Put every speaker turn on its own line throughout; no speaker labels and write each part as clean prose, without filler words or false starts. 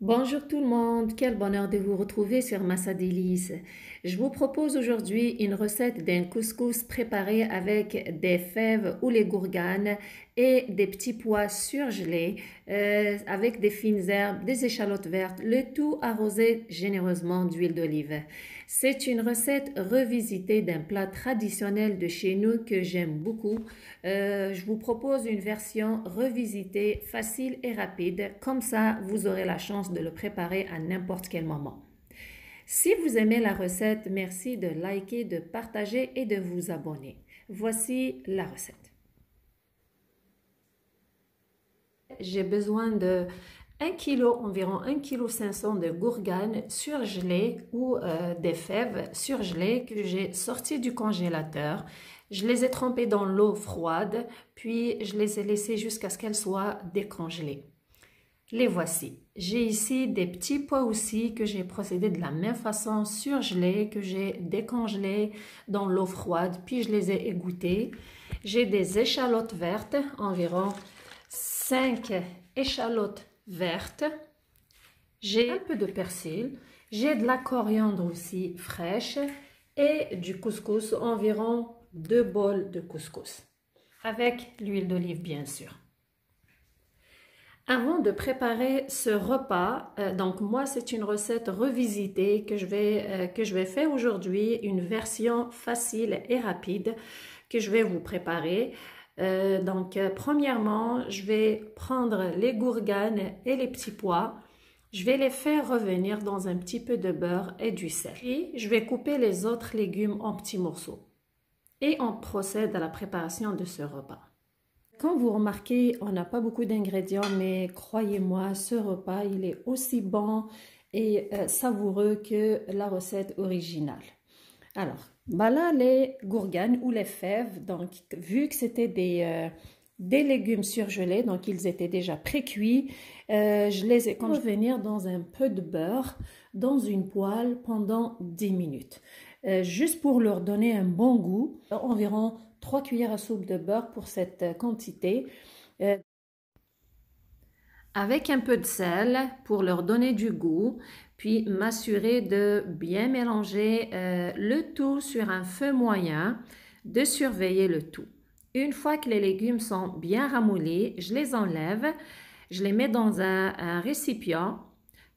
Bonjour tout le monde, quel bonheur de vous retrouver sur Massa Délices. Je vous propose aujourd'hui une recette d'un couscous préparé avec des fèves ou les gourganes et des petits pois surgelés avec des fines herbes, des échalotes vertes, le tout arrosé généreusement d'huile d'olive. C'est une recette revisitée d'un plat traditionnel de chez nous que j'aime beaucoup. Je vous propose une version revisitée, facile et rapide. Comme ça, vous aurez la chance de le préparer à n'importe quel moment. Si vous aimez la recette, merci de liker, de partager et de vous abonner. Voici la recette. J'ai besoin de 1 kg, environ 1,5 kg de gourganes surgelées ou des fèves surgelées que j'ai sorties du congélateur. Je les ai trempées dans l'eau froide, puis je les ai laissées jusqu'à ce qu'elles soient décongelées. Les voici. J'ai ici des petits pois aussi que j'ai procédé de la même façon, surgelés, que j'ai décongelés dans l'eau froide, puis je les ai égouttés. J'ai des échalotes vertes, environ 5 échalotes vertes. J'ai un peu de persil. J'ai de la coriandre aussi fraîche et du couscous, environ 2 bols de couscous. Avec l'huile d'olive bien sûr. Avant de préparer ce repas, donc moi c'est une recette revisitée que je vais faire aujourd'hui, une version facile et rapide que je vais vous préparer. Premièrement, je vais prendre les gourganes et les petits pois. Je vais les faire revenir dans un petit peu de beurre et du sel. Puis, je vais couper les autres légumes en petits morceaux. Et on procède à la préparation de ce repas. Quand vous remarquez, on n'a pas beaucoup d'ingrédients, mais croyez-moi, ce repas, il est aussi bon et savoureux que la recette originale. Alors, voilà les gourganes ou les fèves. Donc, vu que c'était des légumes surgelés, donc ils étaient déjà pré-cuits, je les ai fait revenir dans un peu de beurre, dans une poêle pendant 10 minutes. Juste pour leur donner un bon goût, environ 3 cuillères à soupe de beurre pour cette quantité. Avec un peu de sel pour leur donner du goût, puis m'assurer de bien mélanger le tout sur un feu moyen, de surveiller le tout. Une fois que les légumes sont bien ramollis, je les enlève, je les mets dans un récipient.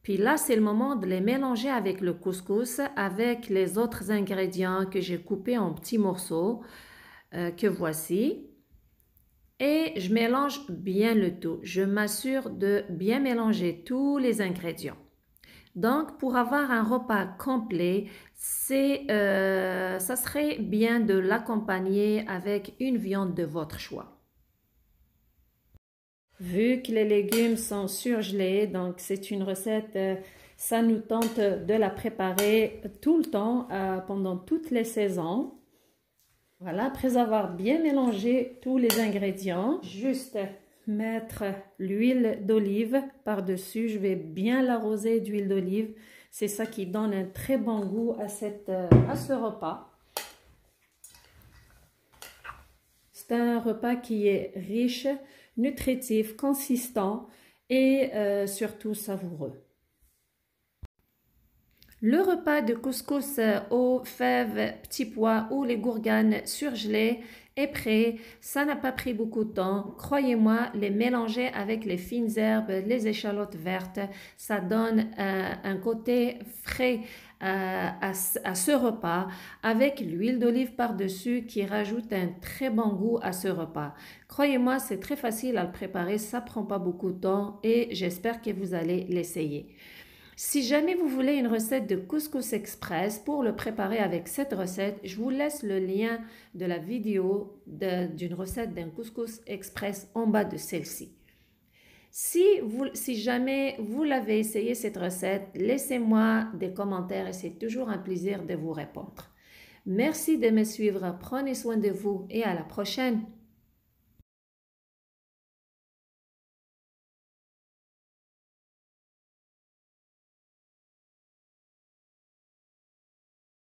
Puis là, c'est le moment de les mélanger avec le couscous, avec les autres ingrédients que j'ai coupés en petits morceaux, que voici. Et je mélange bien le tout. Je m'assure de bien mélanger tous les ingrédients. Donc, pour avoir un repas complet, ça serait bien de l'accompagner avec une viande de votre choix. Vu que les légumes sont surgelés, donc c'est une recette, ça nous tente de la préparer tout le temps, pendant toutes les saisons. Voilà, après avoir bien mélangé tous les ingrédients, juste mettre l'huile d'olive par-dessus. Je vais bien l'arroser d'huile d'olive. C'est ça qui donne un très bon goût à ce repas. C'est un repas qui est riche, nutritif, consistant et surtout savoureux. Le repas de couscous aux fèves, petits pois ou les gourganes surgelées est prêt. Ça n'a pas pris beaucoup de temps. Croyez-moi, les mélanger avec les fines herbes, les échalotes vertes, ça donne un côté frais à ce repas, avec l'huile d'olive par-dessus qui rajoute un très bon goût à ce repas. Croyez-moi, c'est très facile à le préparer, ça prend pas beaucoup de temps et j'espère que vous allez l'essayer. Si jamais vous voulez une recette de couscous express pour le préparer avec cette recette, je vous laisse le lien de la vidéo d'une recette d'un couscous express en bas de celle-ci. Si jamais vous l'avez essayé cette recette, laissez-moi des commentaires et c'est toujours un plaisir de vous répondre. Merci de me suivre, prenez soin de vous et à la prochaine.